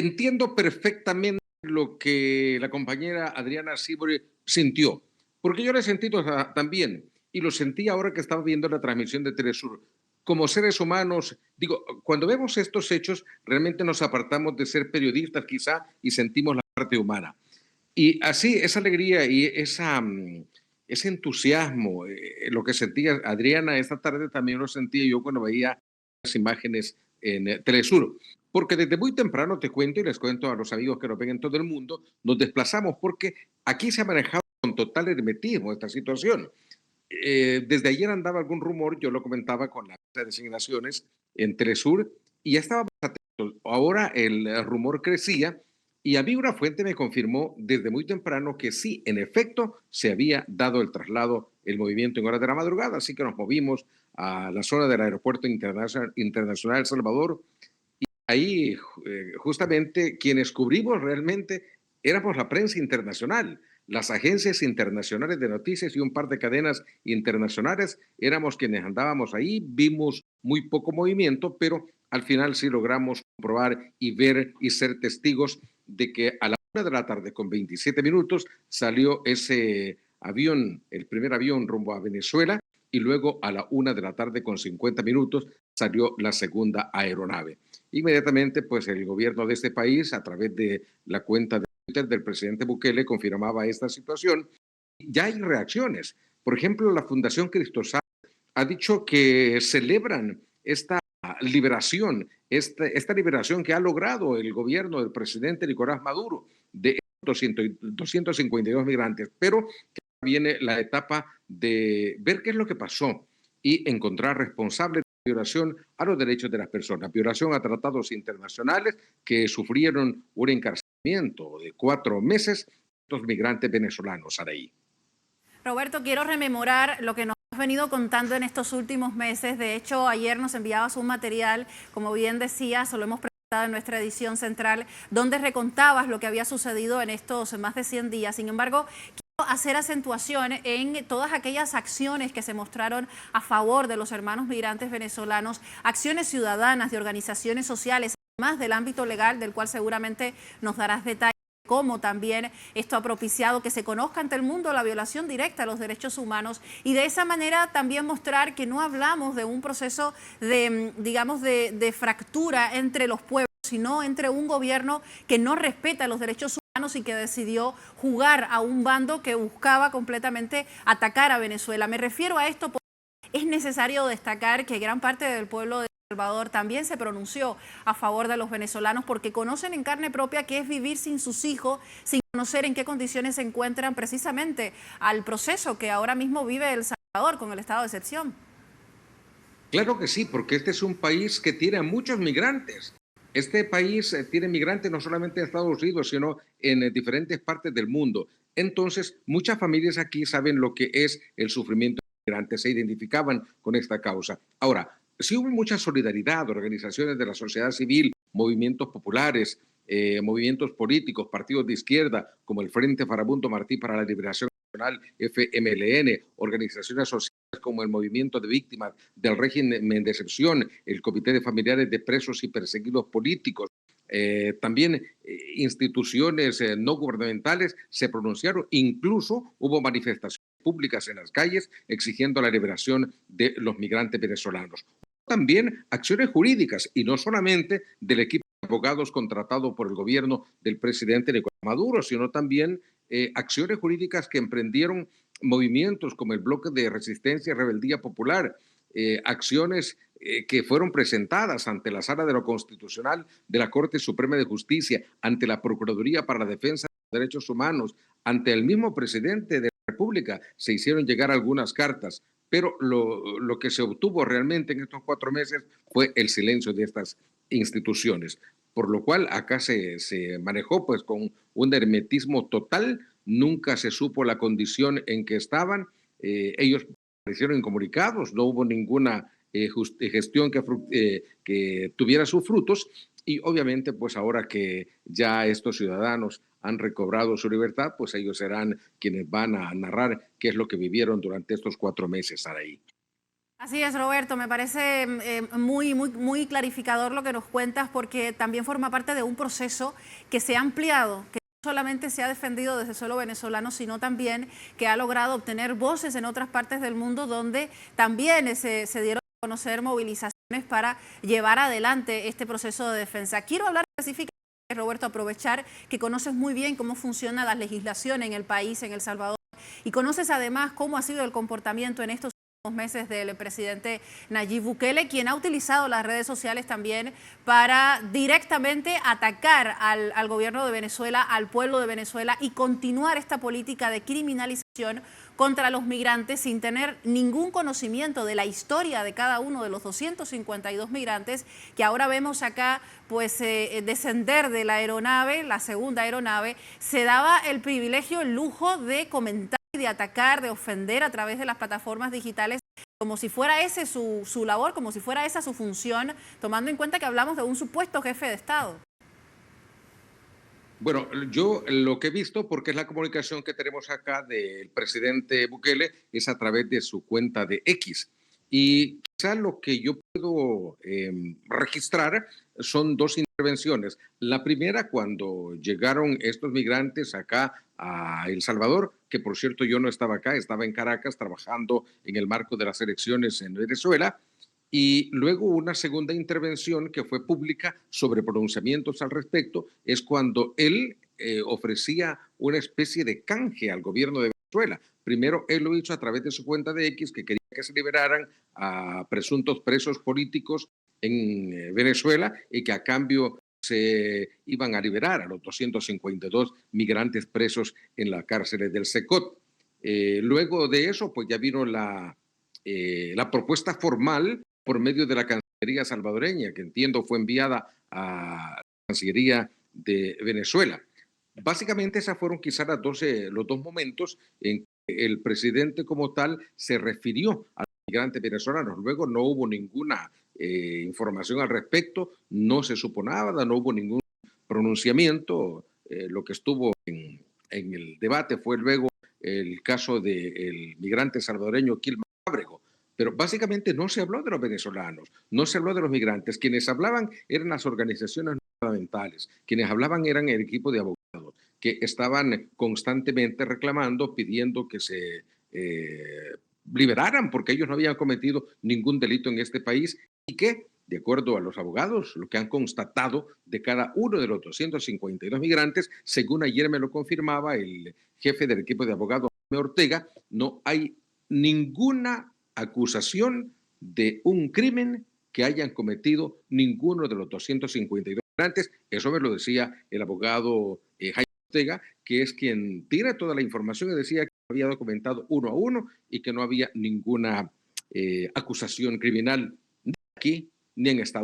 Entiendo perfectamente lo que la compañera Adriana Sibori sintió, porque yo lo he sentido también, y lo sentí ahora que estaba viendo la transmisión de Telesur. Como seres humanos, digo, cuando vemos estos hechos, realmente nos apartamos de ser periodistas quizá y sentimos la parte humana. Y así, esa alegría y ese entusiasmo, lo que sentía Adriana esta tarde también lo sentía yo cuando veía las imágenes en Telesur. Porque desde muy temprano te cuento y les cuento a los amigos que nos ven en todo el mundo, nos desplazamos porque aquí se ha manejado con total hermetismo esta situación. Desde ayer andaba algún rumor, yo lo comentaba con las designaciones en Telesur y ya estábamos atentos. Ahora el rumor crecía y a mí una fuente me confirmó desde muy temprano que sí, en efecto, se había dado el traslado, el movimiento en horas de la madrugada, así que nos movimos a la zona del Aeropuerto Internacional El Salvador. Ahí justamente quienes cubrimos realmente éramos la prensa internacional, las agencias internacionales de noticias y un par de cadenas internacionales, éramos quienes andábamos ahí, vimos muy poco movimiento, pero al final sí logramos comprobar y ver y ser testigos de que a la 1 de la tarde con 27 minutos salió ese avión, el primer avión rumbo a Venezuela, y luego a la 1 de la tarde con 50 minutos salió la segunda aeronave. Inmediatamente, pues el gobierno de este país, a través de la cuenta de Twitter del presidente Bukele, confirmaba esta situación. Ya hay reacciones. Por ejemplo, la Fundación Cristosal ha dicho que celebran esta liberación, esta liberación que ha logrado el gobierno del presidente Nicolás Maduro de 252 migrantes, pero que viene la etapa de ver qué es lo que pasó y encontrar responsables de violación a los derechos de las personas, violación a tratados internacionales que sufrieron un encarcelamiento de 4 meses los migrantes venezolanos, Araí. Roberto, quiero rememorar lo que nos has venido contando en estos últimos meses. De hecho, ayer nos enviabas un material, como bien decías, lo hemos presentado en nuestra edición central, donde recontabas lo que había sucedido en estos más de 100 días. Sin embargo, quiero hacer acentuación en todas aquellas acciones que se mostraron a favor de los hermanos migrantes venezolanos, acciones ciudadanas de organizaciones sociales, además del ámbito legal, del cual seguramente nos darás detalles, cómo también esto ha propiciado que se conozca ante el mundo la violación directa a los derechos humanos y de esa manera también mostrar que no hablamos de un proceso de, digamos, de fractura entre los pueblos, sino entre un gobierno que no respeta los derechos humanos y que decidió jugar a un bando que buscaba completamente atacar a Venezuela. Me refiero a esto porque es necesario destacar que gran parte del pueblo de Salvador también se pronunció a favor de los venezolanos porque conocen en carne propia qué es vivir sin sus hijos, sin conocer en qué condiciones se encuentran precisamente al proceso que ahora mismo vive El Salvador con el estado de excepción. Claro que sí, porque este es un país que tiene a muchos migrantes. Este país tiene migrantes no solamente en Estados Unidos, sino en diferentes partes del mundo. Entonces, muchas familias aquí saben lo que es el sufrimiento de migrantes, se identificaban con esta causa. Ahora, sí hubo mucha solidaridad, organizaciones de la sociedad civil, movimientos populares, movimientos políticos, partidos de izquierda, como el Frente Farabundo Martí para la Liberación Nacional, FMLN, organizaciones sociales como el Movimiento de Víctimas del Régimen de Excepción, el Comité de Familiares de Presos y Perseguidos Políticos, también instituciones no gubernamentales se pronunciaron, incluso hubo manifestaciones públicas en las calles exigiendo la liberación de los migrantes venezolanos. También acciones jurídicas y no solamente del equipo de abogados contratado por el gobierno del presidente Nicolás Maduro, sino también acciones jurídicas que emprendieron movimientos como el Bloque de Resistencia y Rebeldía Popular, acciones que fueron presentadas ante la Sala de lo Constitucional de la Corte Suprema de Justicia, ante la Procuraduría para la Defensa de los Derechos Humanos, ante el mismo presidente de la República, se hicieron llegar algunas cartas, pero lo que se obtuvo realmente en estos 4 meses fue el silencio de estas instituciones, por lo cual acá se manejó pues con un hermetismo total, nunca se supo la condición en que estaban, ellos aparecieron incomunicados, no hubo ninguna gestión que tuviera sus frutos y obviamente pues ahora que ya estos ciudadanos han recobrado su libertad, pues ellos serán quienes van a narrar qué es lo que vivieron durante estos 4 meses, Saraí. Así es, Roberto, me parece muy clarificador lo que nos cuentas porque también forma parte de un proceso que se ha ampliado, que no solamente se ha defendido desde el suelo venezolano, sino también que ha logrado obtener voces en otras partes del mundo donde también se dieron a conocer movilizaciones para llevar adelante este proceso de defensa. Quiero hablar específicamente, Roberto, aprovechar que conoces muy bien cómo funciona la legislación en el país, en El Salvador, y conoces además cómo ha sido el comportamiento en estos meses del presidente Nayib Bukele, quien ha utilizado las redes sociales también para directamente atacar al gobierno de Venezuela, al pueblo de Venezuela y continuar esta política de criminalización contra los migrantes sin tener ningún conocimiento de la historia de cada uno de los 252 migrantes que ahora vemos acá pues descender de la aeronave, la segunda aeronave. Se daba el privilegio, el lujo de comentar, de atacar, de ofender a través de las plataformas digitales, como si fuera ese su labor, como si fuera esa su función, tomando en cuenta que hablamos de un supuesto jefe de Estado. Bueno, yo lo que he visto, porque es la comunicación que tenemos acá del presidente Bukele, es a través de su cuenta de X. Y quizá lo que yo puedo registrar son dos intervenciones. La primera, cuando llegaron estos migrantes acá a El Salvador, que por cierto yo no estaba acá, estaba en Caracas trabajando en el marco de las elecciones en Venezuela, y luego una segunda intervención que fue pública sobre pronunciamientos al respecto, es cuando él ofrecía una especie de canje al gobierno de Venezuela. Primero él lo hizo a través de su cuenta de X, que quería que se liberaran a presuntos presos políticos en Venezuela y que a cambio se iban a liberar a los 252 migrantes presos en las cárceles del SECOT. Luego de eso, pues ya vino la propuesta formal por medio de la Cancillería salvadoreña, que entiendo fue enviada a la Cancillería de Venezuela. Básicamente, esas fueron quizás los dos momentos en que el presidente como tal se refirió a los migrantes venezolanos. Luego no hubo ninguna información al respecto, no se supo nada, no hubo ningún pronunciamiento. Lo que estuvo en el debate fue luego el caso del migrante salvadoreño Kilman Ábrego. Pero básicamente no se habló de los venezolanos, no se habló de los migrantes. Quienes hablaban eran las organizaciones no gubernamentales, quienes hablaban eran el equipo de abogados, que estaban constantemente reclamando, pidiendo que se liberaran, porque ellos no habían cometido ningún delito en este país y que, de acuerdo a los abogados, lo que han constatado de cada uno de los 252 migrantes, según ayer me lo confirmaba el jefe del equipo de abogados, Ortega, no hay ninguna acusación de un crimen que hayan cometido ninguno de los 252 migrantes. Eso me lo decía el abogado Jaime Ortega, que es quien tiene toda la información y decía que había documentado uno a uno y que no había ninguna acusación criminal ni aquí ni en Estados Unidos.